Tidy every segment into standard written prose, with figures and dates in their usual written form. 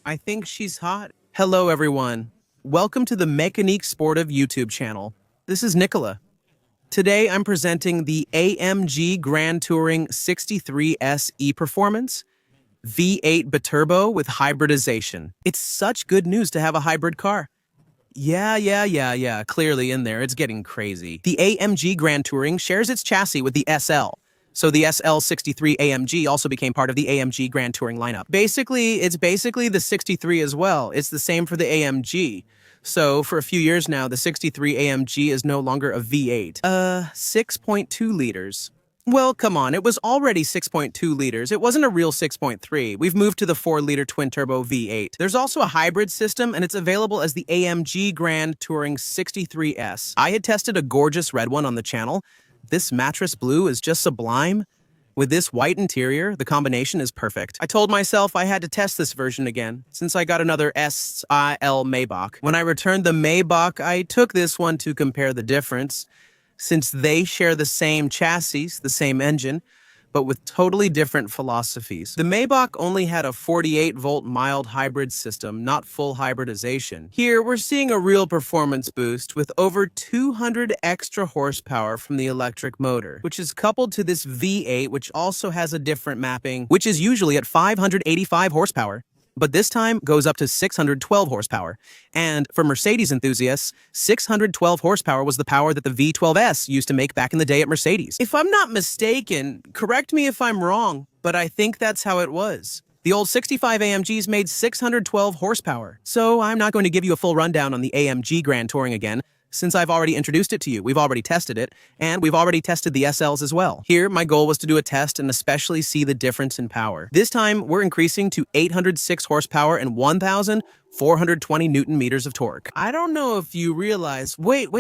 I think she's hot. Hello, everyone. Welcome to the Mecanique Sportive YouTube channel. This is Nicola. Today, I'm presenting the AMG Grand Touring 63S E-Performance V8 Biturbo with hybridization. It's such good news to have a hybrid car. Yeah. Clearly in there, it's getting crazy. The AMG Grand Touring shares its chassis with the SL. So the SL63 AMG also became part of the AMG Grand Touring lineup. It's basically the 63 as well. It's the same for the AMG. So for a few years now, the 63 AMG is no longer a V8. 6.2 liters. Well, come on, it was already 6.2 liters. It wasn't a real 6.3. We've moved to the 4-liter twin-turbo V8. There's also a hybrid system, and it's available as the AMG Grand Touring 63S. I had tested a gorgeous red one on the channel. This mattress blue is just sublime. With this white interior, the combination is perfect. I told myself I had to test this version again, since I got another SIL Maybach. When I returned the Maybach, I took this one to compare the difference, since they share the same chassis, the same engine, but with totally different philosophies. The Maybach only had a 48-volt mild hybrid system, not full hybridization. Here, we're seeing a real performance boost with over 200 extra horsepower from the electric motor, which is coupled to this V8, which also has a different mapping, which is usually at 585 horsepower. But this time goes up to 612 horsepower. And for Mercedes enthusiasts, 612 horsepower was the power that the V12S used to make back in the day at Mercedes. If I'm not mistaken, correct me if I'm wrong, but I think that's how it was. The old 65 AMGs made 612 horsepower. So I'm not going to give you a full rundown on the AMG Grand Touring again, since I've already introduced it to you. We've already tested it, and we've already tested the SLs as well. Here, my goal was to do a test and especially see the difference in power. This time, we're increasing to 806 horsepower and 1,420 Newton meters of torque. I don't know if you realize, wait.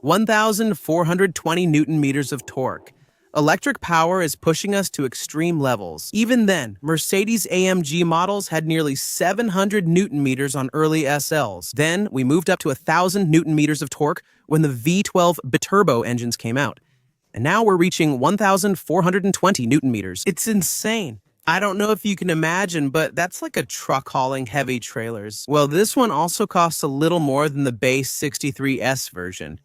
1,420 Newton meters of torque. Electric power is pushing us to extreme levels. Even then, Mercedes AMG models had nearly 700 Newton meters on early SLs. Then, we moved up to 1,000 Newton meters of torque when the V12 Biturbo engines came out. And now we're reaching 1,420 Newton meters. It's insane. I don't know if you can imagine, but that's like a truck hauling heavy trailers. Well, this one also costs a little more than the base 63S version,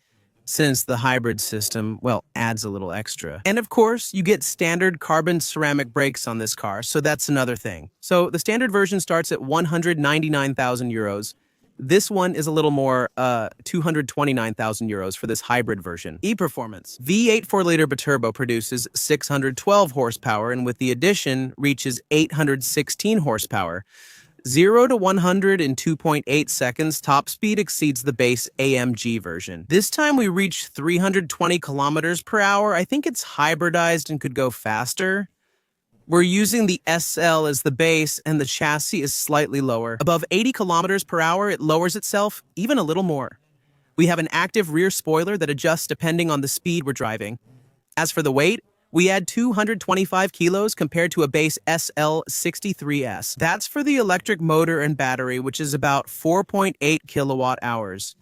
since the hybrid system, well, adds a little extra. And of course, you get standard carbon ceramic brakes on this car, so that's another thing. So the standard version starts at 199,000 euros. This one is a little more, 229,000 euros for this hybrid version. E-Performance. V8 4-liter Biturbo produces 612 horsepower, and with the addition, reaches 816 horsepower. 0 to 100 in 2.8 seconds, top speed exceeds the base AMG version. This time we reach 320 kilometers per hour. I think it's hybridized and could go faster. We're using the SL as the base, and the chassis is slightly lower. Above 80 kilometers per hour, it lowers itself even a little more. We have an active rear spoiler that adjusts depending on the speed we're driving. As for the weight, we add 225 kilos compared to a base SL63S. That's for the electric motor and battery, which is about 4.8 kilowatt hours.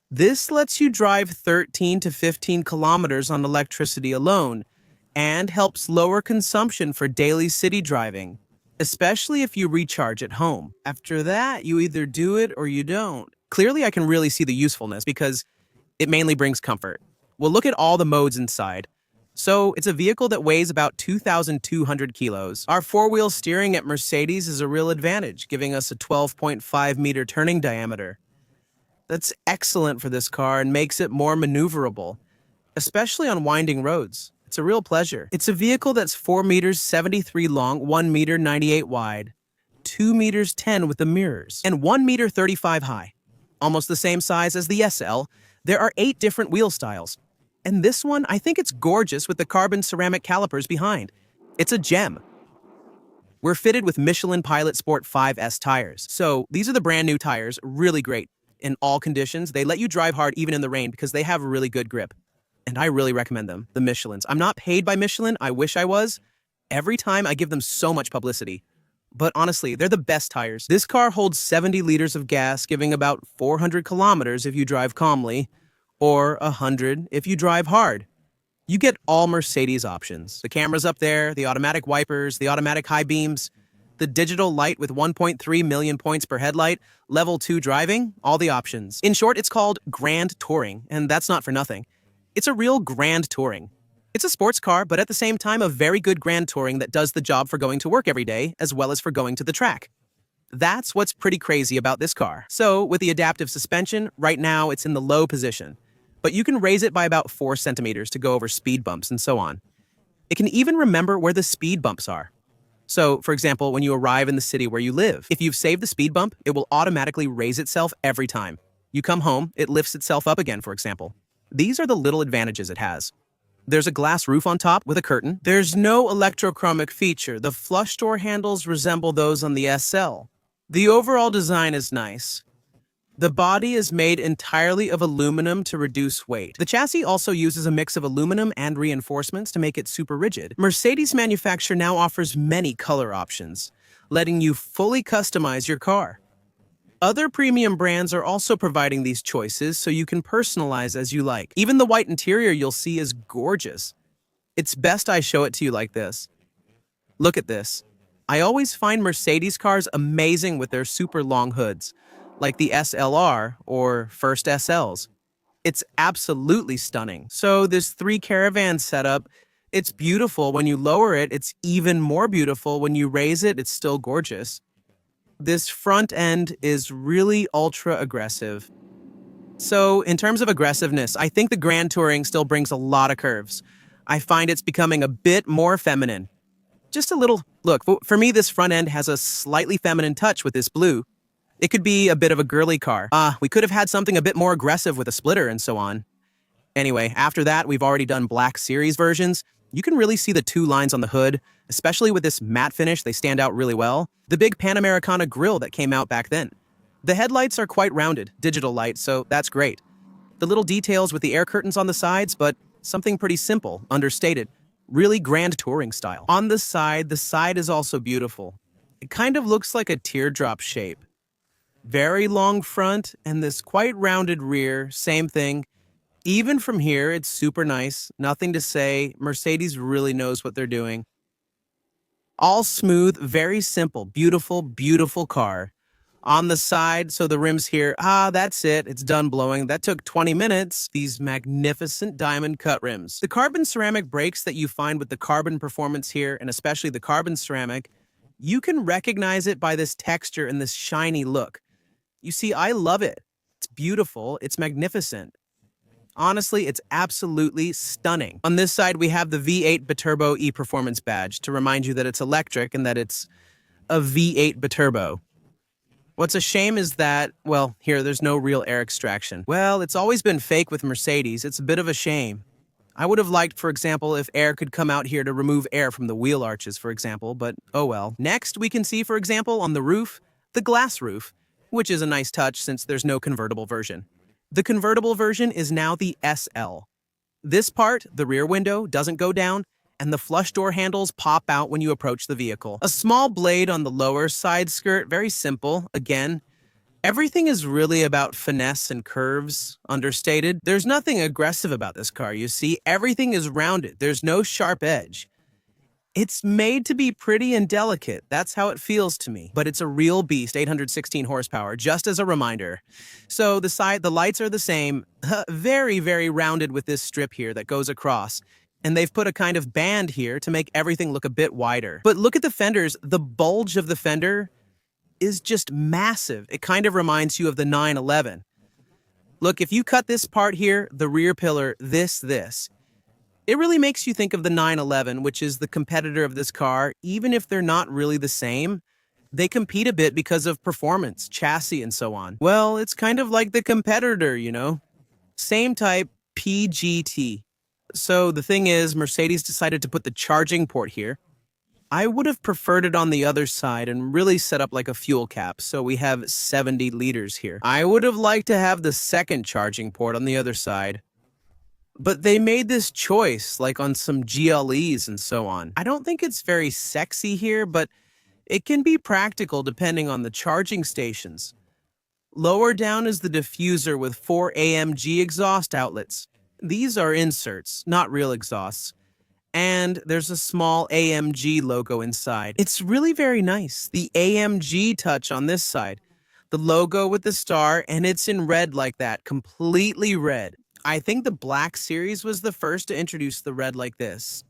This lets you drive 13 to 15 kilometers on electricity alone and helps lower consumption for daily city driving, especially if you recharge at home. After that, you either do it or you don't. Clearly, I can really see the usefulness because it mainly brings comfort. We'll look at all the modes inside. So, it's a vehicle that weighs about 2,200 kilos. Our four-wheel steering at Mercedes is a real advantage, giving us a 12.5-meter turning diameter. That's excellent for this car and makes it more maneuverable, especially on winding roads. It's a real pleasure. It's a vehicle that's 4 meters 73 long, 1 meter 98 wide, 2 meters 10 with the mirrors, and 1 meter 35 high. Almost the same size as the SL. There are 8 different wheel styles. And this one, I think it's gorgeous with the carbon ceramic calipers behind. It's a gem. We're fitted with Michelin Pilot Sport 5S tires. So these are the brand new tires, really great. In all conditions, they let you drive hard even in the rain because they have a really good grip. And I really recommend them, the Michelins. I'm not paid by Michelin, I wish I was. Every time I give them so much publicity. But honestly, they're the best tires. This car holds 70 liters of gas, giving about 400 kilometers if you drive calmly, or 100 if you drive hard. You get all Mercedes options. The cameras up there, the automatic wipers, the automatic high beams. The digital light with 1.3 million points per headlight, level 2 driving, all the options. In short, it's called Grand Touring, and that's not for nothing. It's a real Grand Touring. It's a sports car, but at the same time a very good Grand Touring that does the job for going to work every day, as well as for going to the track. That's what's pretty crazy about this car. So, with the adaptive suspension, right now it's in the low position, but you can raise it by about 4 centimeters to go over speed bumps and so on. It can even remember where the speed bumps are. So, for example, when you arrive in the city where you live, if you've saved the speed bump, it will automatically raise itself every time. You come home, it lifts itself up again, for example. These are the little advantages it has. There's a glass roof on top with a curtain. There's no electrochromic feature. The flush door handles resemble those on the SL. The overall design is nice. The body is made entirely of aluminum to reduce weight. The chassis also uses a mix of aluminum and reinforcements to make it super rigid. Mercedes manufacturer now offers many color options, letting you fully customize your car. Other premium brands are also providing these choices so you can personalize as you like. Even the white interior you'll see is gorgeous. It's best I show it to you like this. Look at this. I always find Mercedes cars amazing with their super long hoods, like the SLR or first SLs. It's absolutely stunning. So this 3 caravan setup, it's beautiful. When you lower it, it's even more beautiful. When you raise it, it's still gorgeous. This front end is really ultra aggressive. So in terms of aggressiveness, I think the Grand Touring still brings a lot of curves. I find it's becoming a bit more feminine. Just a little, look, for me this front end has a slightly feminine touch with this blue. It could be a bit of a girly car. We could have had something a bit more aggressive with a splitter and so on. Anyway, after that, we've already done Black Series versions. You can really see the 2 lines on the hood, especially with this matte finish, they stand out really well. The big Panamericana grille that came out back then. The headlights are quite rounded, digital light, so that's great. The little details with the air curtains on the sides, but something pretty simple, understated. Really Grand Touring style. On the side is also beautiful. It kind of looks like a teardrop shape. Very long front and this quite rounded rear, same thing. Even from here, it's super nice. Nothing to say. Mercedes really knows what they're doing. All smooth, very simple, beautiful, beautiful car. On the side, so the rims here, that's it. It's done blowing. That took 20 minutes. These magnificent diamond cut rims. The carbon ceramic brakes that you find with the carbon performance here, and especially the carbon ceramic, you can recognize it by this texture and this shiny look. You see, I love it. It's beautiful. It's magnificent. Honestly, it's absolutely stunning. On this side, we have the V8 Biturbo E-Performance badge to remind you that it's electric and that it's a V8 Biturbo. What's a shame is that, well, here, there's no real air extraction. Well, it's always been fake with Mercedes. It's a bit of a shame. I would have liked, for example, if air could come out here to remove air from the wheel arches, for example, but oh well. Next, we can see, for example, on the roof, the glass roof, which is a nice touch since there's no convertible version. The convertible version is now the SL. This part, the rear window, doesn't go down, and the flush door handles pop out when you approach the vehicle. A small blade on the lower side skirt, very simple. Again, everything is really about finesse and curves, understated. There's nothing aggressive about this car, you see. Everything is rounded. There's no sharp edge. It's made to be pretty and delicate. That's how it feels to me. But it's a real beast, 816 horsepower, just as a reminder. So the lights are the same, very, very rounded with this strip here that goes across. And they've put a kind of band here to make everything look a bit wider. But look at the fenders. The bulge of the fender is just massive. It kind of reminds you of the 911. Look, if you cut this part here, the rear pillar, this, it really makes you think of the 911, which is the competitor of this car. Even if they're not really the same, they compete a bit because of performance, chassis, and so on. Well, it's kind of like the competitor, you know? Same type, PGT. So the thing is, Mercedes decided to put the charging port here. I would have preferred it on the other side and really set up like a fuel cap, so we have 70 liters here. I would have liked to have the second charging port on the other side. But they made this choice, like on some GLEs and so on. I don't think it's very sexy here, but it can be practical depending on the charging stations. Lower down is the diffuser with 4 AMG exhaust outlets. These are inserts, not real exhausts. And there's a small AMG logo inside. It's really very nice. The AMG touch on this side. The logo with the star, and it's in red like that, completely red. I think the Black Series was the first to introduce the red like this.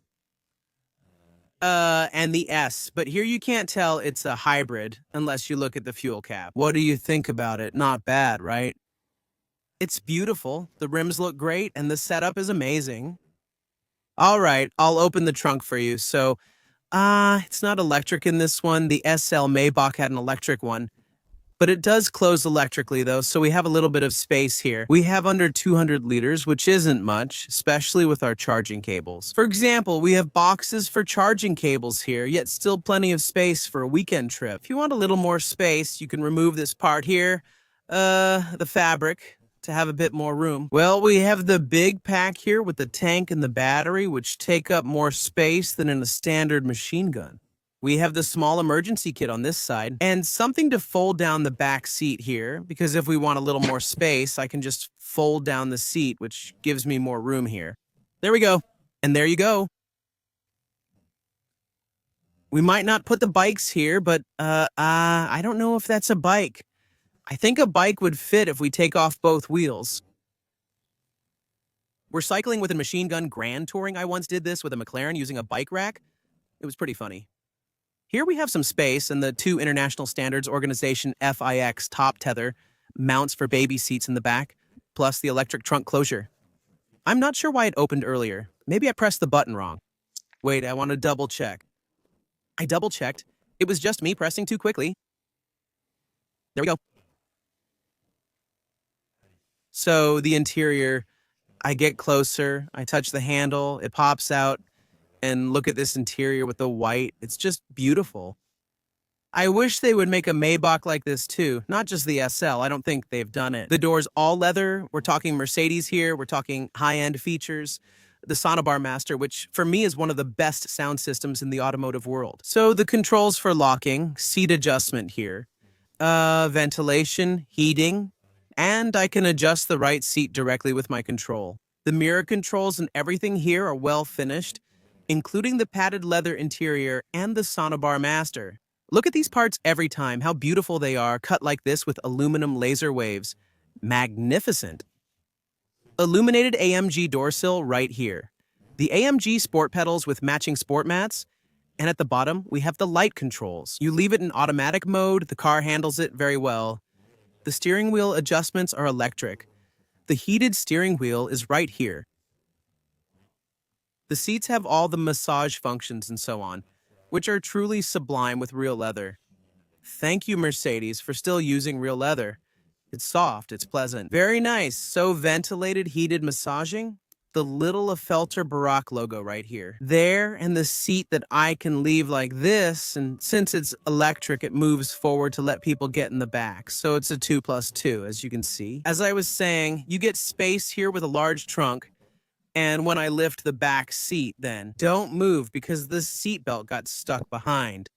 And the S, but here you can't tell it's a hybrid unless you look at the fuel cap. What do you think about it? Not bad, right? It's beautiful, the rims look great, and the setup is amazing. All right, I'll open the trunk for you. So, it's not electric in this one. The SL Maybach had an electric one. But it does close electrically, though, so we have a little bit of space here. We have under 200 liters, which isn't much, especially with our charging cables. For example, we have boxes for charging cables here, yet still plenty of space for a weekend trip. If you want a little more space, you can remove this part here, the fabric, to have a bit more room. Well, we have the big pack here with the tank and the battery, which take up more space than in a standard machine gun. We have the small emergency kit on this side, and something to fold down the back seat here, because if we want a little more space, I can just fold down the seat, which gives me more room here. There we go. And there you go. We might not put the bikes here, but I don't know if that's a bike. I think a bike would fit if we take off both wheels. We're cycling with a machine gun grand touring. I once did this with a McLaren using a bike rack. It was pretty funny. Here we have some space, and the 2 International Standards Organization FIX top tether mounts for baby seats in the back, plus the electric trunk closure. I'm not sure why it opened earlier. Maybe I pressed the button wrong. Wait, I want to double check. I double checked. It was just me pressing too quickly. There we go. So the interior, I get closer, I touch the handle, it pops out. And look at this interior with the white. It's just beautiful. I wish they would make a Maybach like this too, not just the SL. I don't think they've done it. The door's all leather. We're talking Mercedes here. We're talking high-end features. The Sonobar Master, which for me is one of the best sound systems in the automotive world. So the controls for locking, seat adjustment here, ventilation, heating, and I can adjust the right seat directly with my control. The mirror controls and everything here are well finished, including the padded leather interior and the Sonobar Master. Look at these parts every time, how beautiful they are, cut like this with aluminum laser waves. Magnificent. Illuminated AMG door sill right here. The AMG sport pedals with matching sport mats, and at the bottom, we have the light controls. You leave it in automatic mode, the car handles it very well. The steering wheel adjustments are electric. The heated steering wheel is right here. The seats have all the massage functions and so on, which are truly sublime with real leather. Thank you, Mercedes, for still using real leather. It's soft, it's pleasant. Very nice. So ventilated, heated massaging. The little Felter Baroque logo right here. There, and the seat that I can leave like this, and since it's electric, it moves forward to let people get in the back. So it's a 2+2, as you can see. As I was saying, you get space here with a large trunk. And when I lift the back seat, then don't move because the seatbelt got stuck behind.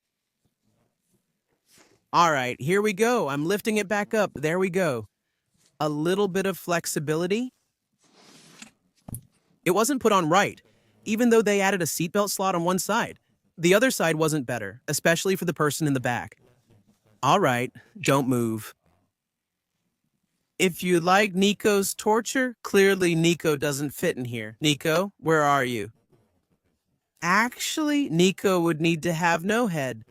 All right, here we go. I'm lifting it back up. There we go. A little bit of flexibility. It wasn't put on right, even though they added a seatbelt slot on one side. The other side wasn't better, especially for the person in the back. All right, don't move. If you like Nico's torture, clearly Nico doesn't fit in here. Nico, where are you? Actually, Nico would need to have no head.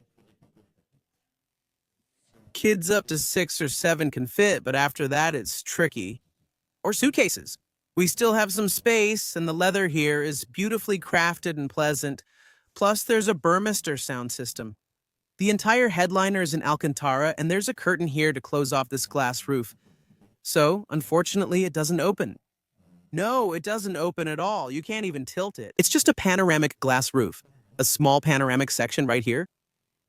Kids up to 6 or 7 can fit, but after that it's tricky. Or suitcases. We still have some space, and the leather here is beautifully crafted and pleasant. Plus, there's a Burmester sound system. The entire headliner is in Alcantara, and there's a curtain here to close off this glass roof. So, unfortunately, it doesn't open. No, it doesn't open at all. You can't even tilt it. It's just a panoramic glass roof. A small panoramic section right here.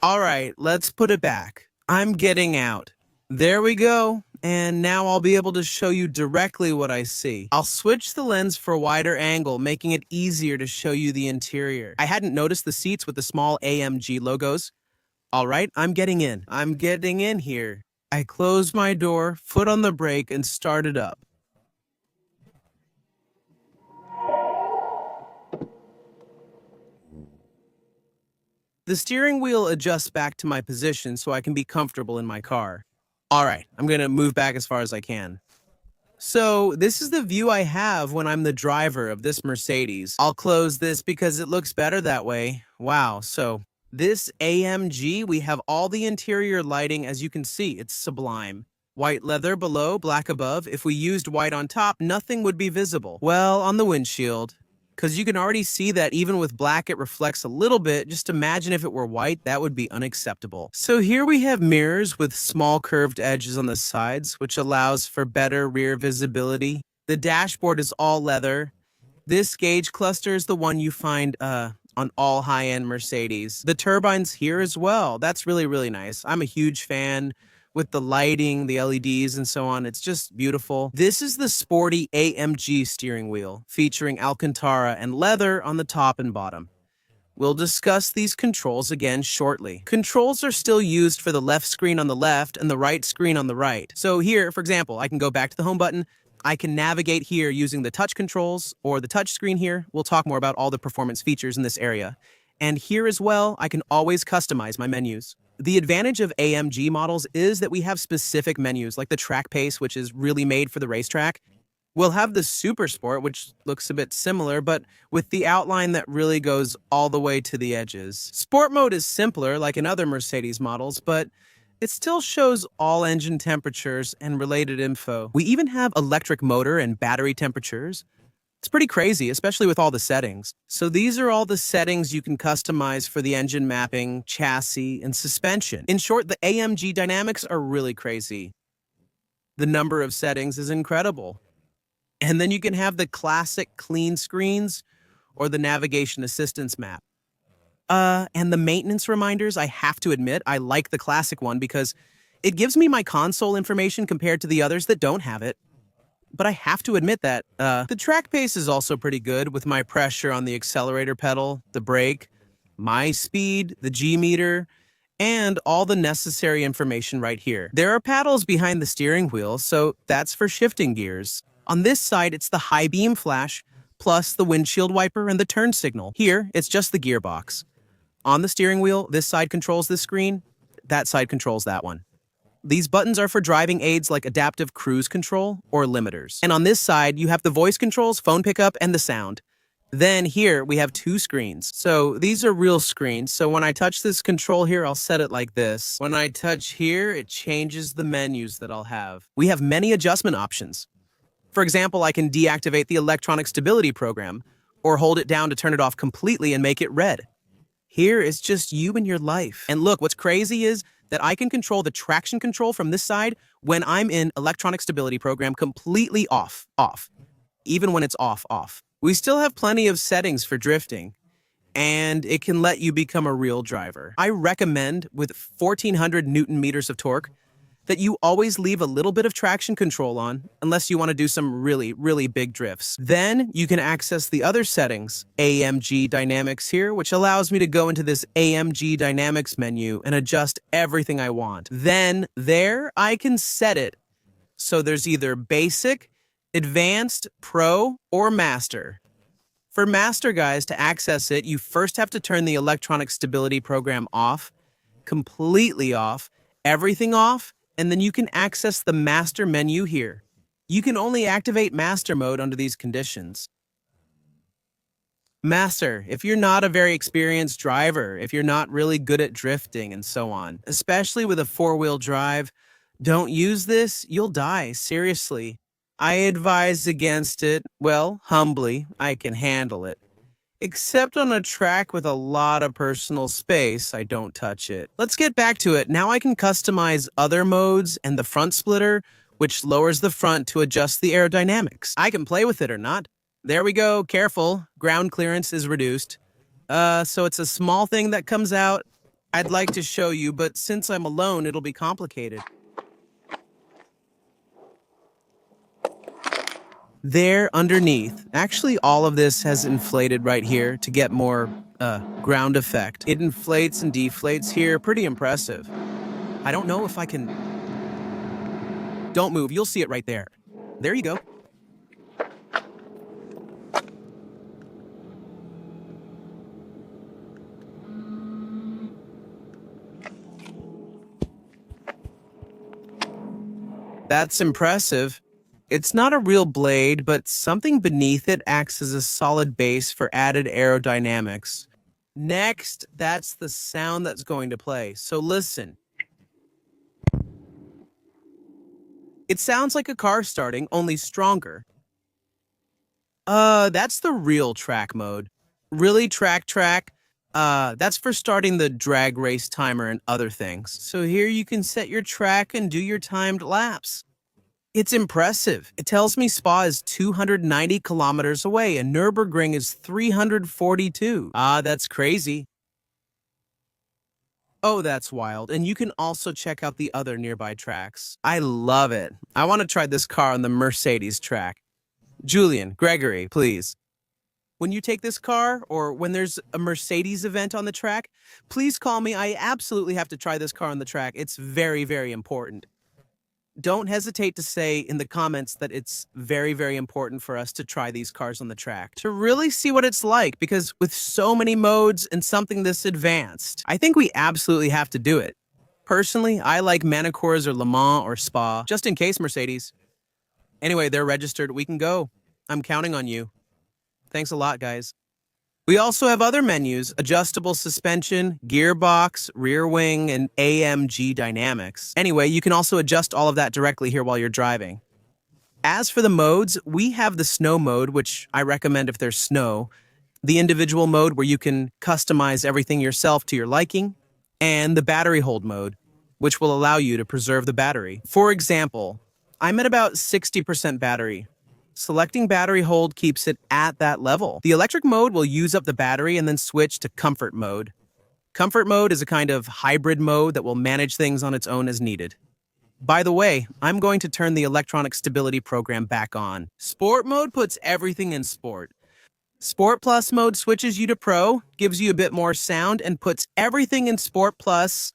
All right, let's put it back. I'm getting out. There we go. And now I'll be able to show you directly what I see. I'll switch the lens for a wider angle, making it easier to show you the interior. I hadn't noticed the seats with the small AMG logos. All right, I'm getting in. I'm getting in here. I closed my door, foot on the brake, and started up. The steering wheel adjusts back to my position so I can be comfortable in my car. All right, I'm gonna move back as far as I can. So this is the view I have when I'm the driver of this Mercedes. I'll close this because it looks better that way. Wow, so this AMG, we have all the interior lighting. As you can see, it's sublime. White leather below, black above. If we used white on top, nothing would be visible. Well, on the windshield, because you can already see that even with black, it reflects a little bit. Just imagine if it were white, that would be unacceptable. So here we have mirrors with small curved edges on the sides, which allows for better rear visibility. The dashboard is all leather. This gauge cluster is the one you find on all high-end Mercedes. The turbine's here as well. That's really, really nice. I'm a huge fan with the lighting, the LEDs, and so on. It's just beautiful. This is the sporty AMG steering wheel, featuring Alcantara and leather on the top and bottom. We'll discuss these controls again shortly. Controls are still used for the left screen on the left and the right screen on the right. So here, for example, I can go back to the home button. I can navigate here using the touch controls or the touch screen here. We'll talk more about all the performance features in this area. And here as well, I can always customize my menus. The advantage of AMG models is that we have specific menus, like the track pace, which is really made for the racetrack. We'll have the Super Sport, which looks a bit similar, but with the outline that really goes all the way to the edges. Sport mode is simpler, like in other Mercedes models, but it still shows all engine temperatures and related info. We even have electric motor and battery temperatures. It's pretty crazy, especially with all the settings. So these are all the settings you can customize for the engine mapping, chassis, and suspension. In short, the AMG dynamics are really crazy. The number of settings is incredible. And then you can have the classic clean screens or the navigation assistance map. And the maintenance reminders, I have to admit, I like the classic one because it gives me my console information compared to the others that don't have it. But I have to admit that the track pace is also pretty good with my pressure on the accelerator pedal, the brake, my speed, the G meter, and all the necessary information right here. There are paddles behind the steering wheel, so that's for shifting gears. On this side, it's the high beam flash, plus the windshield wiper and the turn signal. Here, it's just the gearbox. On the steering wheel, this side controls this screen, that side controls that one. These buttons are for driving aids like adaptive cruise control or limiters. And on this side, you have the voice controls, phone pickup, and the sound. Then here, we have two screens. So these are real screens. So when I touch this control here, I'll set it like this. When I touch here, it changes the menus that I'll have. We have many adjustment options. For example, I can deactivate the electronic stability program or hold it down to turn it off completely and make it red. Here is just you and your life. And look, what's crazy is that I can control the traction control from this side when I'm in electronic stability program completely off, even when it's off. We still have plenty of settings for drifting, and it can let you become a real driver. I recommend, with 1,400 Newton meters of torque, that you always leave a little bit of traction control on, unless you want to do some really, really big drifts. Then you can access the other settings, AMG Dynamics here, which allows me to go into this AMG Dynamics menu and adjust everything I want. Then there, I can set it. So there's either Basic, Advanced, Pro, or Master. For Master, guys, to access it, you first have to turn the electronic stability program off, completely off, everything off, and then you can access the Master menu here. You can only activate Master mode under these conditions. Master, if you're not a very experienced driver, if you're not really good at drifting and so on, especially with a four-wheel drive, don't use this, you'll die, seriously. I advise against it. Well, humbly, I can handle it. Except on a track with a lot of personal space, I don't touch it. Let's get back to it. Now I can customize other modes and the front splitter, which lowers the front to adjust the aerodynamics. I can play with it or not. There we go, careful. Ground clearance is reduced. So it's a small thing that comes out. I'd like to show you, but since I'm alone, it'll be complicated. There underneath, actually all of this has inflated right here to get more ground effect. It inflates and deflates here, pretty impressive. I don't know if I can... Don't move, you'll see it right there. There you go. That's impressive. It's not a real blade, but something beneath it acts as a solid base for added aerodynamics. Next, that's the sound that's going to play. So listen. It sounds like a car starting, only stronger. That's the real track mode. Really track? That's for starting the drag race timer and other things. So here you can set your track and do your timed laps. It's impressive. It tells me Spa is 290 kilometers away and Nürburgring is 342. Ah, that's crazy. Oh, that's wild. And you can also check out the other nearby tracks. I love it. I want to try this car on the Mercedes track. Julian, Gregory, please. When you take this car, or when there's a Mercedes event on the track, please call me. I absolutely have to try this car on the track. It's very, very important. Don't hesitate to say in the comments that it's very, very important for us to try these cars on the track, to really see what it's like, because with so many modes and something this advanced, I think we absolutely have to do it. Personally, I like Manicours or Le Mans or Spa, just in case, Mercedes. Anyway, they're registered. We can go. I'm counting on you. Thanks a lot, guys. We also have other menus: adjustable suspension, gearbox, rear wing, and AMG dynamics. Anyway, you can also adjust all of that directly here while you're driving. As for the modes, we have the snow mode, which I recommend if there's snow, the individual mode where you can customize everything yourself to your liking, and the battery hold mode, which will allow you to preserve the battery. For example, I'm at about 60% battery. Selecting battery hold keeps it at that level. The electric mode will use up the battery and then switch to comfort mode. Comfort mode is a kind of hybrid mode that will manage things on its own as needed. By the way, I'm going to turn the electronic stability program back on. Sport mode puts everything in sport. Sport Plus mode switches you to Pro, gives you a bit more sound, and puts everything in Sport Plus.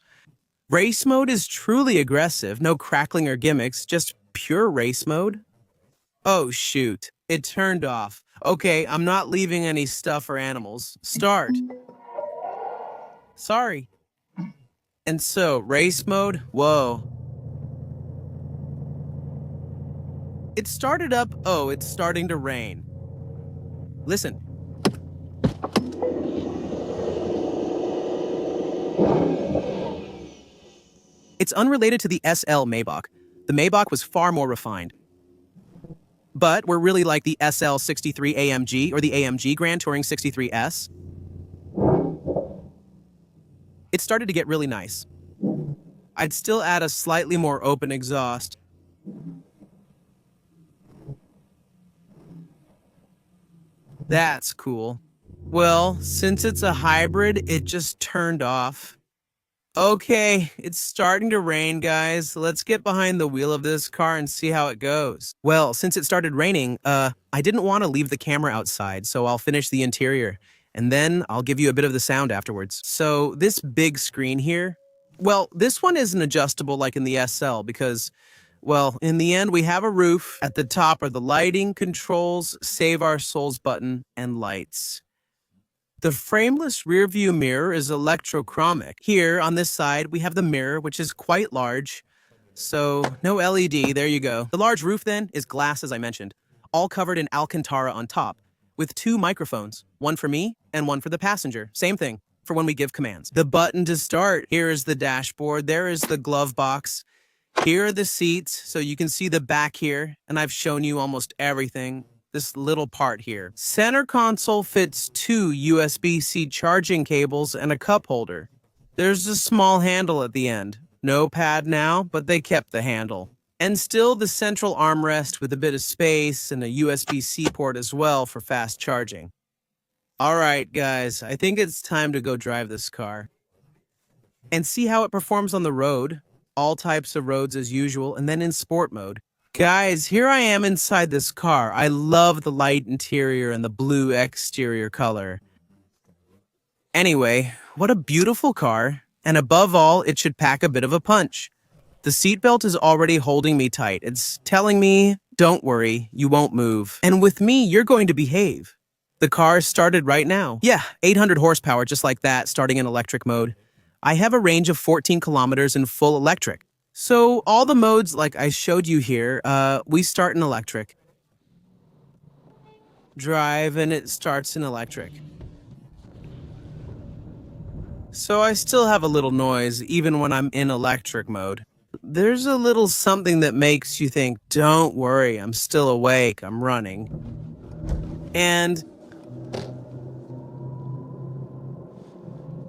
Race mode is truly aggressive, no crackling or gimmicks, just pure race mode. Oh, shoot. It turned off. Okay, I'm not leaving any stuff or animals. Start. Sorry. And so, race mode? Whoa. It started up. Oh, it's starting to rain. Listen. It's unrelated to the SL Maybach. The Maybach was far more refined. But we're really like the SL63 AMG or the AMG Grand Touring 63S. It started to get really nice. I'd still add a slightly more open exhaust. That's cool. Well, since it's a hybrid, it just turned off. Okay, it's starting to rain, guys. Let's get behind the wheel of this car and see how it goes. Well, since it started raining, I didn't want to leave the camera outside, so I'll finish the interior, and then I'll give you a bit of the sound afterwards. So this big screen here, well, this one isn't adjustable like in the SL because, well, in the end, we have a roof. At the top are the lighting, controls, save our souls button, and lights. The frameless rearview mirror is electrochromic. Here, on this side, we have the mirror, which is quite large. So, no LED, there you go. The large roof, then, is glass, as I mentioned, all covered in Alcantara on top, with 2 microphones, one for me and one for the passenger. Same thing, for when we give commands. The button to start. Here is the dashboard. There is the glove box. Here are the seats, so you can see the back here, and I've shown you almost everything. This little part here. Center console fits 2 USB-C charging cables and a cup holder. There's a small handle at the end. No pad now, but they kept the handle. And still the central armrest with a bit of space and a USB-C port as well for fast charging. All right, guys, I think it's time to go drive this car and see how it performs on the road. All types of roads as usual, and then in sport mode. Guys, here I am inside this car. I love the light interior and the blue exterior color. Anyway, what a beautiful car. And above all, it should pack a bit of a punch. The seatbelt is already holding me tight. It's telling me, don't worry, you won't move. And with me, you're going to behave. The car started right now. Yeah, 800 horsepower just like that, starting in electric mode. I have a range of 14 kilometers in full electric. So all the modes like I showed you here, we start in electric. Drive and it starts in electric. So I still have a little noise even when I'm in electric mode. There's a little something that makes you think, don't worry, I'm still awake, I'm running. And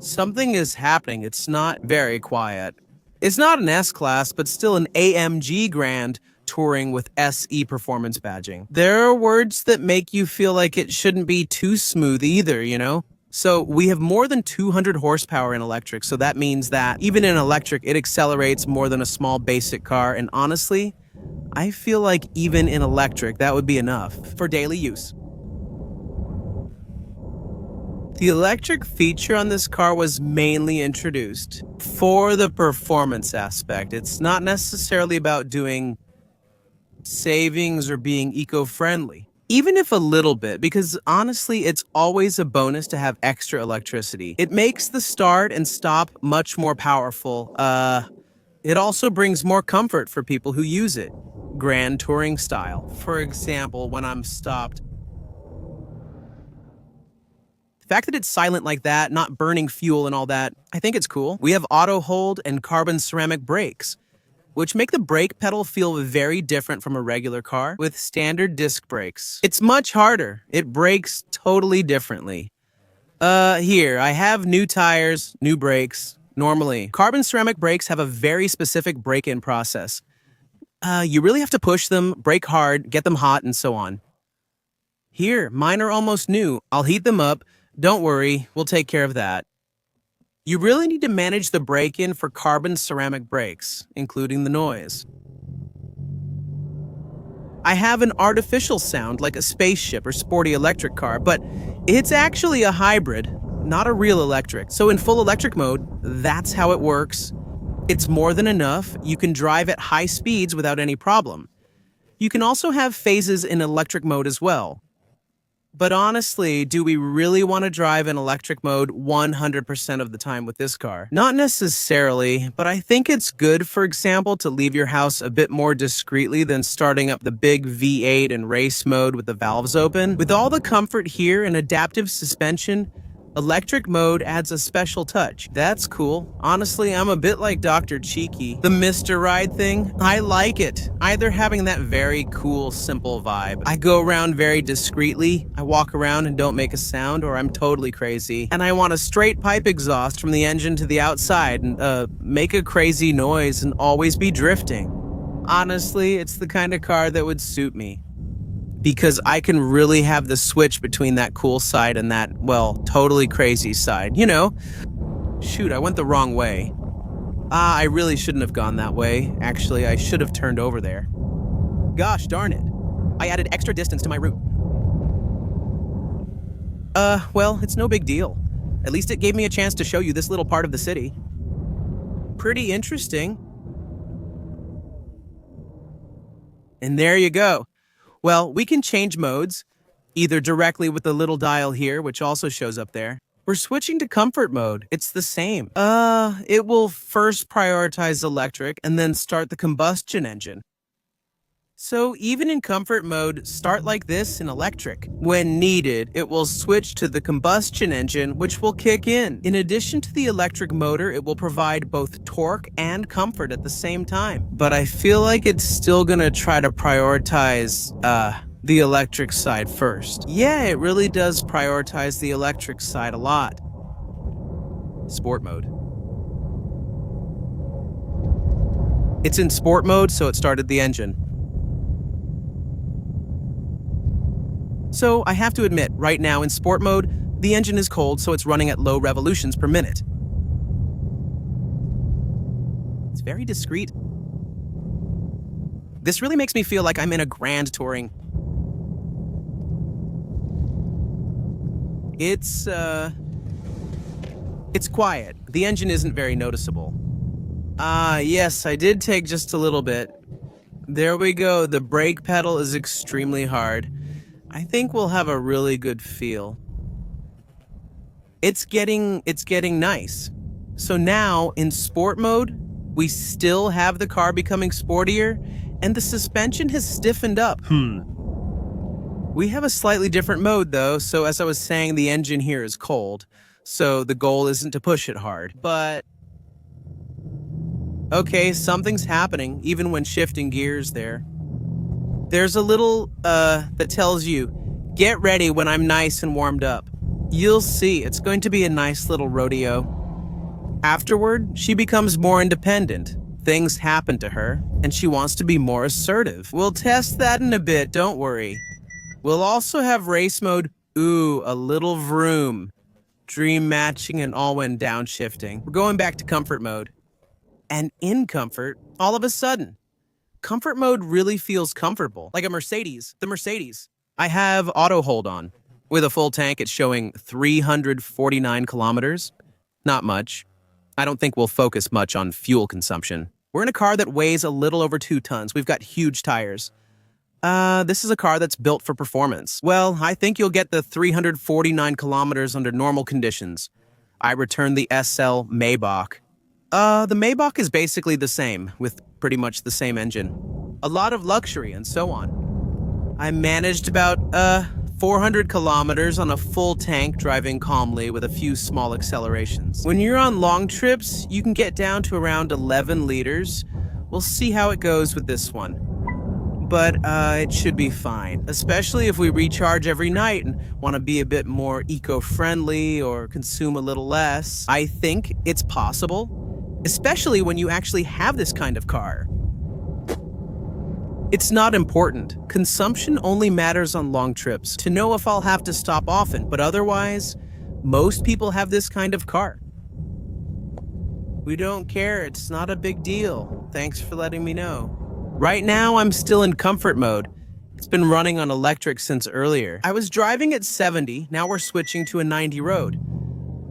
something is happening, it's not very quiet. It's not an S-Class, but still an AMG Grand touring with SE performance badging. There are words that make you feel like it shouldn't be too smooth either, you know? So we have more than 200 horsepower in electric, so that means that even in electric, it accelerates more than a small basic car, and honestly, I feel like even in electric, that would be enough for daily use. The electric feature on this car was mainly introduced for the performance aspect. It's not necessarily about doing savings or being eco-friendly, even if a little bit, because honestly, it's always a bonus to have extra electricity. It makes the start and stop much more powerful. It also brings more comfort for people who use it. Grand touring style. For example, when I'm stopped, the fact that it's silent like that, not burning fuel and all that, I think it's cool. We have auto hold and carbon ceramic brakes, which make the brake pedal feel very different from a regular car with standard disc brakes. It's much harder. It brakes totally differently. Here, I have new tires, new brakes. Normally, carbon ceramic brakes have a very specific break-in process. You really have to push them, brake hard, get them hot, and so on. Here, mine are almost new. I'll heat them up. Don't worry, we'll take care of that. You really need to manage the break-in for carbon ceramic brakes, including the noise. I have an artificial sound like a spaceship or sporty electric car, but it's actually a hybrid, not a real electric. So in full electric mode, that's how it works. It's more than enough. You can drive at high speeds without any problem. You can also have phases in electric mode as well. But honestly, do we really want to drive in electric mode 100% of the time with this car? Not necessarily, but I think it's good, for example, to leave your house a bit more discreetly than starting up the big V8 in race mode with the valves open. With all the comfort here and adaptive suspension, electric mode adds a special touch. That's cool. Honestly, I'm a bit like Dr. Cheeky. The Mr. Ride thing, I like it. Either having that very cool, simple vibe. I go around very discreetly, I walk around and don't make a sound, or I'm totally crazy. And I want a straight pipe exhaust from the engine to the outside and make a crazy noise and always be drifting. Honestly, it's the kind of car that would suit me, because I can really have the switch between that cool side and that, well, totally crazy side. You know, shoot, I went the wrong way. I really shouldn't have gone that way. Actually, I should have turned over there. Gosh darn it. I added extra distance to my route. Well, it's no big deal. At least it gave me a chance to show you this little part of the city. Pretty interesting. And there you go. Well, we can change modes, either directly with the little dial here, which also shows up there. We're switching to comfort mode. It's the same. It will first prioritize electric and then start the combustion engine. So even in comfort mode, start like this in electric. When needed, it will switch to the combustion engine, which will kick in. In addition to the electric motor, it will provide both torque and comfort at the same time. But I feel like it's still gonna try to prioritize, the electric side first. Yeah, it really does prioritize the electric side a lot. Sport mode. It's in sport mode, so it started the engine. So I have to admit, right now in sport mode, the engine is cold, so it's running at low revolutions per minute. It's very discreet. This really makes me feel like I'm in a grand touring. It's quiet. The engine isn't very noticeable. Yes, I did take just a little bit. There we go. The brake pedal is extremely hard. I think we'll have a really good feel. It's getting nice. So now, in sport mode, We still have the car becoming sportier, and the suspension has stiffened up. We have a slightly different mode though, so as I was saying, the engine here is cold, so the goal isn't to push it hard. But okay, something's happening, even when shifting gears there. There's a little, that tells you, get ready when I'm nice and warmed up. You'll see, it's going to be a nice little rodeo. Afterward, she becomes more independent. Things happen to her, and she wants to be more assertive. We'll test that in a bit, don't worry. We'll also have race mode, ooh, a little vroom. Dream matching and all when downshifting. We're going back to comfort mode. And in comfort, all of a sudden, comfort mode really feels comfortable. Like a Mercedes, the Mercedes. I have auto hold on. With a full tank, it's showing 349 kilometers. Not much. I don't think we'll focus much on fuel consumption. We're in a car that weighs a little over 2 tons. We've got huge tires. This is a car that's built for performance. Well, I think you'll get the 349 kilometers under normal conditions. I returned the SL Maybach. The Maybach is basically the same, with pretty much the same engine. A lot of luxury and so on. I managed about, 400 kilometers on a full tank driving calmly with a few small accelerations. When you're on long trips, you can get down to around 11 liters. We'll see how it goes with this one. But it should be fine, especially if we recharge every night and want to be a bit more eco-friendly or consume a little less. I think it's possible, especially when you actually have this kind of car. It's not important. Consumption only matters on long trips to know if I'll have to stop often, but otherwise, most people have this kind of car. We don't care, it's not a big deal. Thanks for letting me know. Right now, I'm still in comfort mode. It's been running on electric since earlier. I was driving at 70, now we're switching to a 90 road.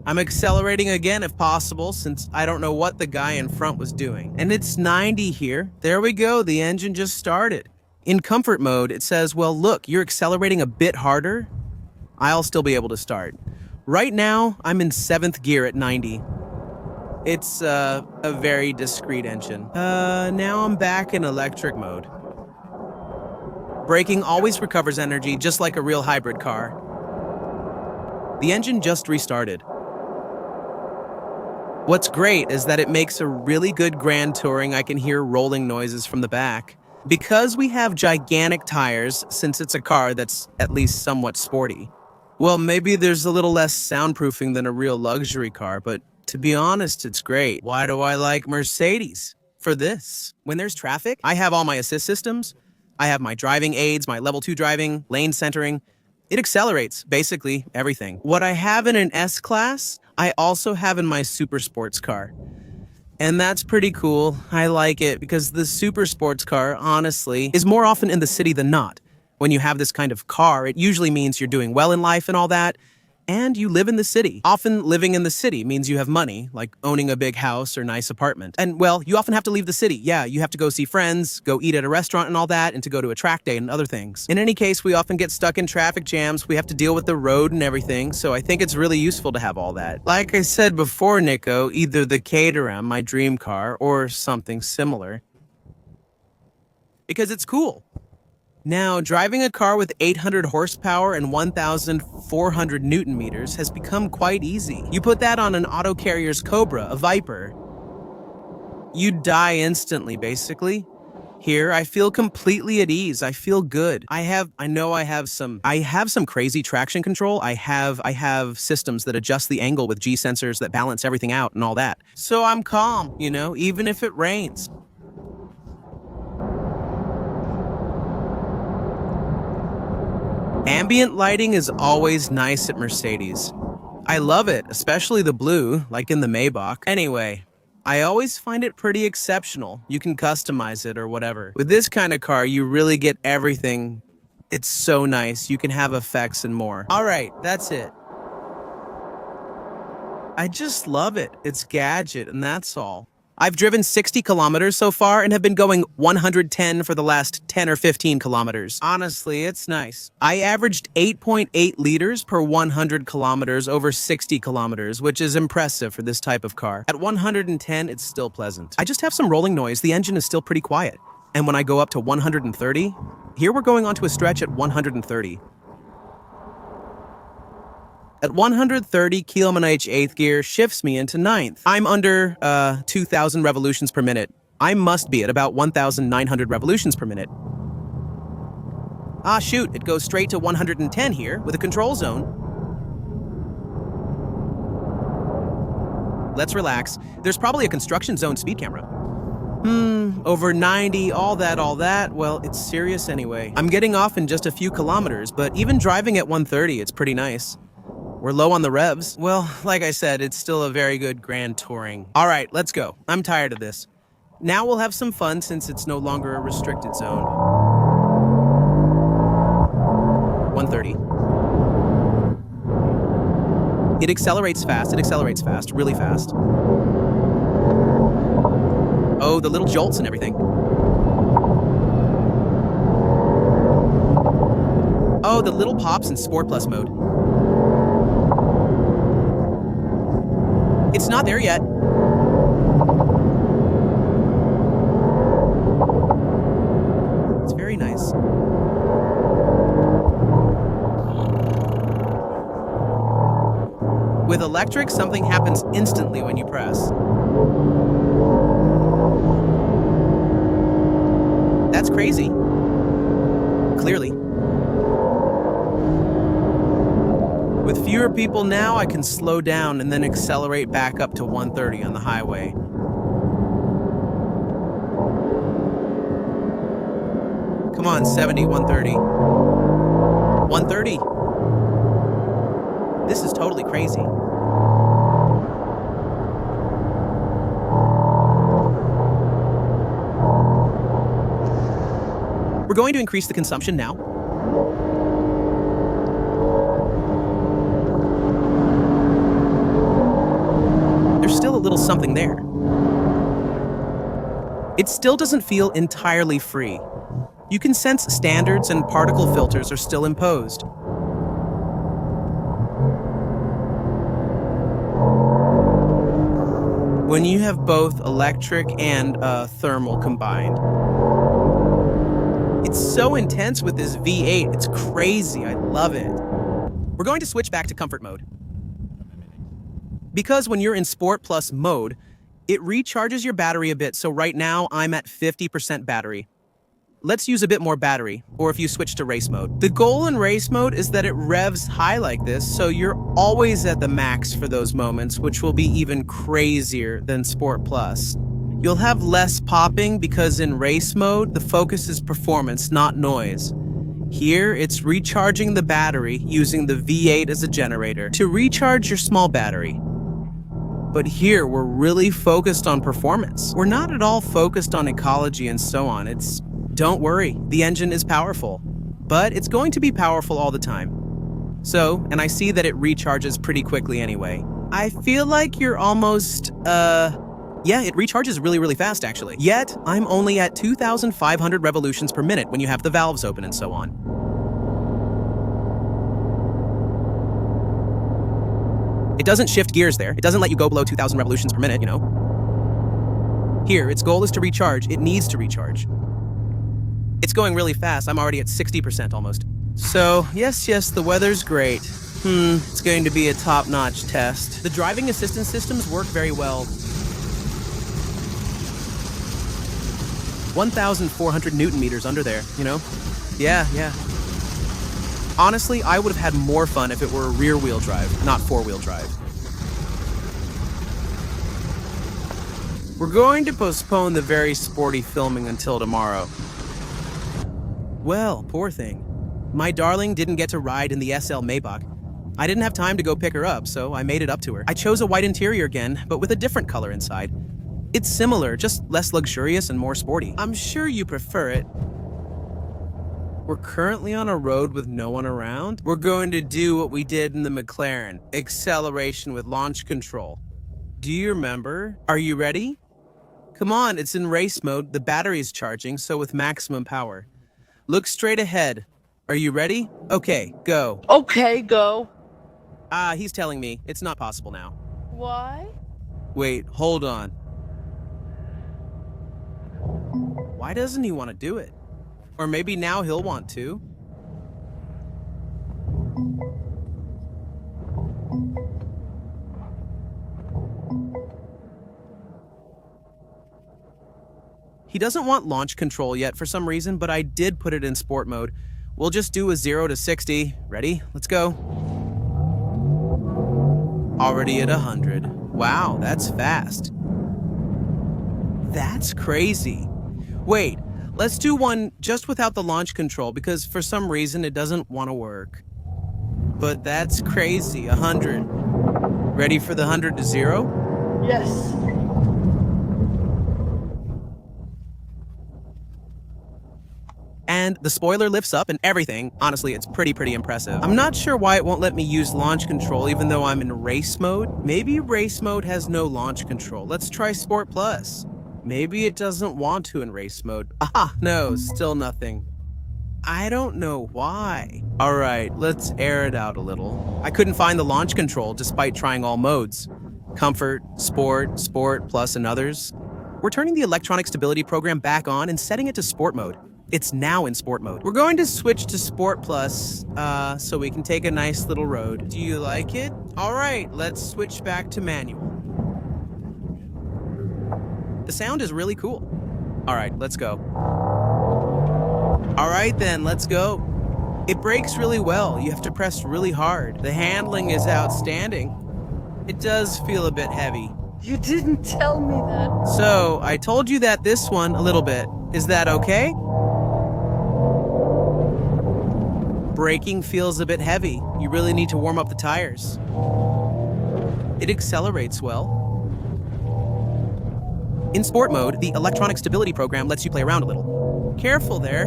I'm accelerating again if possible, since I don't know what the guy in front was doing. And it's 90 here. There we go, the engine just started. In comfort mode, it says, well, look, you're accelerating a bit harder. I'll still be able to start. Right now, I'm in 7th gear at 90. It's a very discreet engine. Now I'm back in electric mode. Braking always recovers energy, just like a real hybrid car. The engine just restarted. What's great is that it makes a really good grand touring. I can hear rolling noises from the back. Because we have gigantic tires, since it's a car that's at least somewhat sporty, well, maybe there's a little less soundproofing than a real luxury car, but to be honest, it's great. Why do I like Mercedes? For this. When there's traffic, I have all my assist systems. I have my driving aids, my level 2 driving, lane centering. It accelerates, basically, everything. What I have in an S-Class, I also have in my super sports car. And that's pretty cool. I like it because the super sports car, honestly, is more often in the city than not. When you have this kind of car, it usually means you're doing well in life and all that, and you live in the city. Often living in the city means you have money, like owning a big house or nice apartment. And well, you often have to leave the city. Yeah, you have to go see friends, go eat at a restaurant and all that, and to go to a track day and other things. In any case, we often get stuck in traffic jams. We have to deal with the road and everything, so I think it's really useful to have all that. Like I said before, Nico, either the Caterham, my dream car, or something similar. Because it's cool. Now, driving a car with 800 horsepower and 1,400 Newton meters has become quite easy. You put that on an auto carrier's Cobra, a Viper. You die instantly, basically. Here, I feel completely at ease. I feel good. I have some crazy traction control. I have systems that adjust the angle with G sensors that balance everything out and all that. So I'm calm, you know, even if it rains. Ambient lighting is always nice at Mercedes. I love it, especially the blue, like in the Maybach. Anyway, I always find it pretty exceptional. You can customize it or whatever. With this kind of car, you really get everything. It's so nice. You can have effects and more. All right, that's it. I just love it. It's gadget, and that's all. I've driven 60 kilometers so far and have been going 110 for the last 10 or 15 kilometers. Honestly, it's nice. I averaged 8.8 liters per 100 kilometers over 60 kilometers, which is impressive for this type of car. At 110, it's still pleasant. I just have some rolling noise. The engine is still pretty quiet. And when I go up to 130, here we're going onto a stretch at 130. At 130, km/h 8th gear shifts me into 9th. I'm under 2,000 revolutions per minute. I must be at about 1,900 revolutions per minute. Ah, shoot, it goes straight to 110 here with a control zone. Let's relax. There's probably a construction zone speed camera. Over 90, all that. Well, it's serious anyway. I'm getting off in just a few kilometers, but even driving at 130, it's pretty nice. We're low on the revs. Well, like I said, it's still a very good grand touring. All right, let's go. I'm tired of this. Now we'll have some fun since it's no longer a restricted zone. 130. It accelerates fast, really fast. Oh, the little jolts and everything. Oh, the little pops in Sport Plus mode. It's not there yet. It's very nice. With electric, something happens instantly when you press. That's crazy. Clearly. With fewer people now, I can slow down and then accelerate back up to 130 on the highway. Come on, 70, 130. 130. This is totally crazy. We're going to increase the consumption now. There's still a little something there. It still doesn't feel entirely free. You can sense standards and particle filters are still imposed. When you have both electric and thermal combined. It's so intense with this V8, it's crazy, I love it. We're going to switch back to comfort mode. Because when you're in Sport Plus mode, it recharges your battery a bit, so right now I'm at 50% battery. Let's use a bit more battery, or if you switch to race mode. The goal in race mode is that it revs high like this, so you're always at the max for those moments, which will be even crazier than Sport Plus. You'll have less popping because in race mode, the focus is performance, not noise. Here, it's recharging the battery using the V8 as a generator to recharge your small battery. But here, we're really focused on performance. We're not at all focused on ecology and so on. Don't worry, the engine is powerful, but it's going to be powerful all the time. So, and I see that it recharges pretty quickly anyway. I feel like you're almost, yeah, it recharges really fast actually. Yet, I'm only at 2,500 revolutions per minute when you have the valves open and so on. It doesn't shift gears there. It doesn't let you go below 2,000 revolutions per minute, you know. Here, its goal is to recharge. It needs to recharge. It's going really fast. I'm already at 60% almost. So, yes, the weather's great. It's going to be a top-notch test. The driving assistance systems work very well. 1,400 Newton meters under there, you know? Yeah. Honestly, I would have had more fun if it were a rear-wheel drive, not four-wheel drive. We're going to postpone the very sporty filming until tomorrow. Well, poor thing. My darling didn't get to ride in the SL Maybach. I didn't have time to go pick her up, so I made it up to her. I chose a white interior again, but with a different color inside. It's similar, just less luxurious and more sporty. I'm sure you prefer it. We're currently on a road with no one around. We're going to do what we did in the McLaren. Acceleration with launch control. Do you remember? Are you ready? Come on, it's in race mode. The battery's charging, so with maximum power. Look straight ahead. Are you ready? Okay, go. Okay, go. He's telling me it's not possible now. Why? Wait, hold on. Why doesn't he want to do it? Or maybe now he'll want to. He doesn't want launch control yet for some reason, but I did put it in sport mode. We'll just do a 0 to 60. Ready? Let's go. Already at 100. Wow, that's fast. That's crazy. Wait, let's do one just without the launch control because for some reason it doesn't want to work. But that's crazy, 100. Ready for the 100 to 0? Yes. And the spoiler lifts up and everything. Honestly, it's pretty impressive. I'm not sure why it won't let me use launch control even though I'm in race mode. Maybe race mode has no launch control. Let's try Sport Plus. Maybe it doesn't want to in race mode. No, still nothing. I don't know why. All right, let's air it out a little. I couldn't find the launch control despite trying all modes. Comfort, Sport, Sport Plus, and others. We're turning the electronic stability program back on and setting it to sport mode. It's now in sport mode. We're going to switch to Sport Plus, so we can take a nice little road. Do you like it? All right, let's switch back to manual. The sound is really cool. All right, let's go. All right then, let's go. It brakes really well. You have to press really hard. The handling is outstanding. It does feel a bit heavy. You didn't tell me that. So, I told you that this one a little bit. Is that okay? Braking feels a bit heavy. You really need to warm up the tires. It accelerates well. In sport mode, the electronic stability program lets you play around a little. Careful there.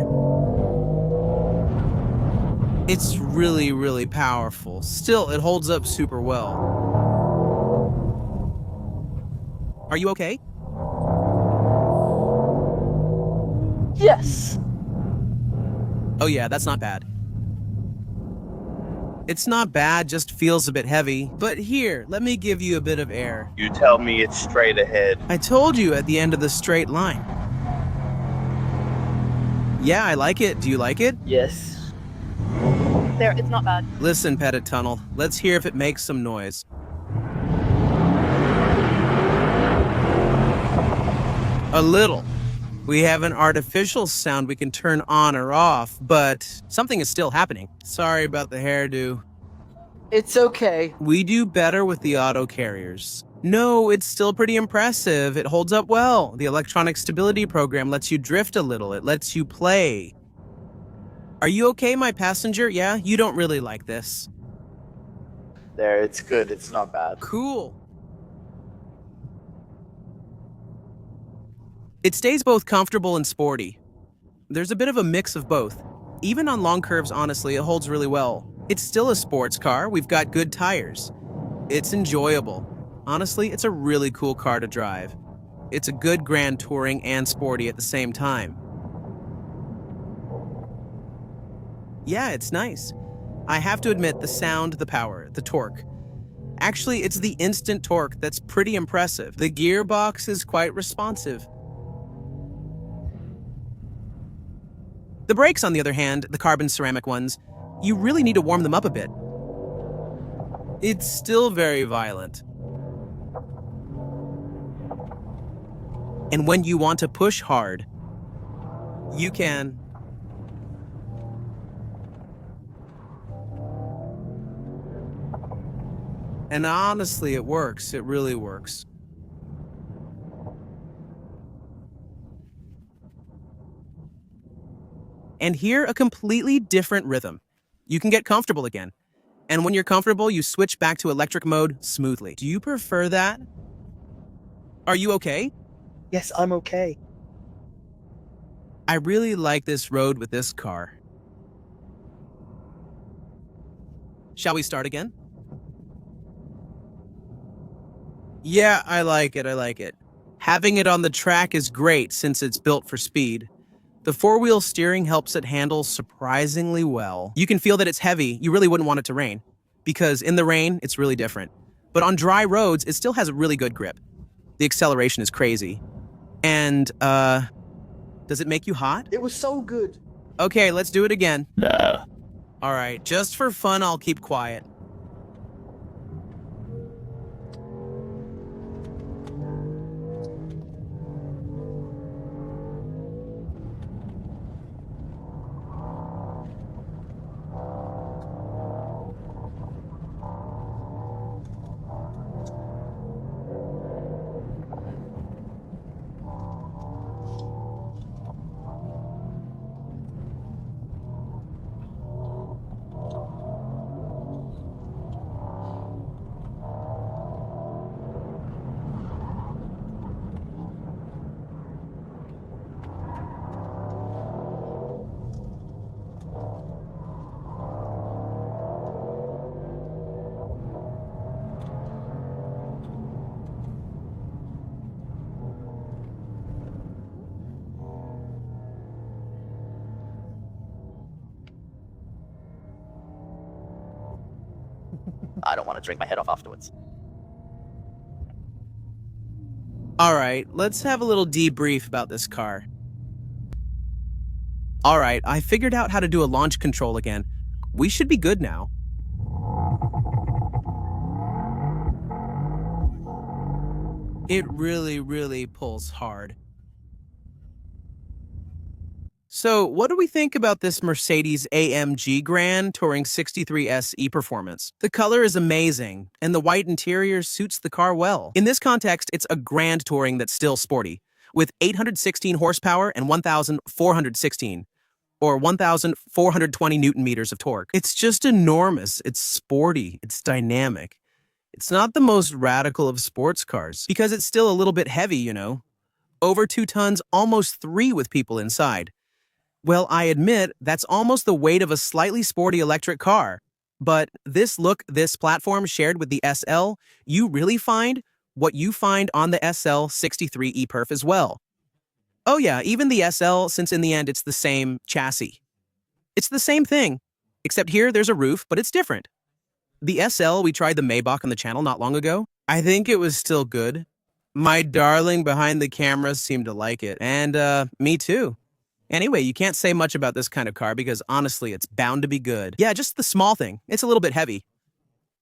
It's really powerful. Still, it holds up super well. Are you okay? Yes. Oh yeah, that's not bad. It's not bad, just feels a bit heavy. But here, let me give you a bit of air. You tell me it's straight ahead. I told you at the end of the straight line. Yeah, I like it. Do you like it? Yes. There, it's not bad. Listen, Pettit Tunnel, let's hear if it makes some noise. A little. We have an artificial sound we can turn on or off, but something is still happening. Sorry about the hairdo. It's okay. We do better with the auto carriers. No, it's still pretty impressive. It holds up well. The electronic stability program lets you drift a little. It lets you play. Are you okay, my passenger? Yeah, you don't really like this. There, it's good. It's not bad. Cool. It stays both comfortable and sporty. There's a bit of a mix of both. Even on long curves, honestly, it holds really well. It's still a sports car. We've got good tires. It's enjoyable. Honestly, it's a really cool car to drive. It's a good grand touring and sporty at the same time. Yeah, it's nice. I have to admit, the sound, the power, the torque. Actually, it's the instant torque that's pretty impressive. The gearbox is quite responsive. The brakes, on the other hand, the carbon ceramic ones, you really need to warm them up a bit. It's still very violent. And when you want to push hard, you can. And honestly, it works. It really works. And here, a completely different rhythm. You can get comfortable again. And when you're comfortable, you switch back to electric mode smoothly. Do you prefer that? Are you okay? Yes, I'm okay. I really like this road with this car. Shall we start again? Yeah, I like it. Having it on the track is great since it's built for speed. The four-wheel steering helps it handle surprisingly well. You can feel that it's heavy. You really wouldn't want it to rain, because in the rain, it's really different. But on dry roads, it still has a really good grip. The acceleration is crazy. And, does it make you hot? It was so good. Okay, let's do it again. No. All right, just for fun, I'll keep quiet. I don't want to drink my head off afterwards. All right, let's have a little debrief about this car. All right, I figured out how to do a launch control again. We should be good now. It really pulls hard. So, what do we think about this Mercedes AMG Grand Touring 63 SE performance? The color is amazing, and the white interior suits the car well. In this context, it's a Grand Touring that's still sporty, with 816 horsepower and 1,416, or 1,420 newton meters of torque. It's just enormous, it's sporty, it's dynamic. It's not the most radical of sports cars, because it's still a little bit heavy, you know. Over 2 tons, almost 3 with people inside. Well, I admit, that's almost the weight of a slightly sporty electric car. But this platform shared with the SL, you really find what you find on the SL 63 ePerf as well. Oh yeah, even the SL, since in the end it's the same chassis. It's the same thing, except here there's a roof, but it's different. The SL, we tried the Maybach on the channel not long ago. I think it was still good. My darling behind the camera seemed to like it, and me too. Anyway, you can't say much about this kind of car because honestly, it's bound to be good. Yeah, just the small thing. It's a little bit heavy.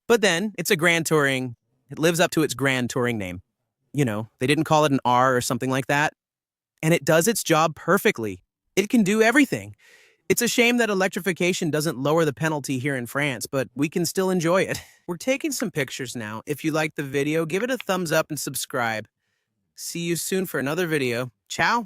But then, it's a Grand Touring. It lives up to its Grand Touring name. You know, they didn't call it an R or something like that. And it does its job perfectly. It can do everything. It's a shame that electrification doesn't lower the penalty here in France, but we can still enjoy it. We're taking some pictures now. If you liked the video, give it a thumbs up and subscribe. See you soon for another video. Ciao.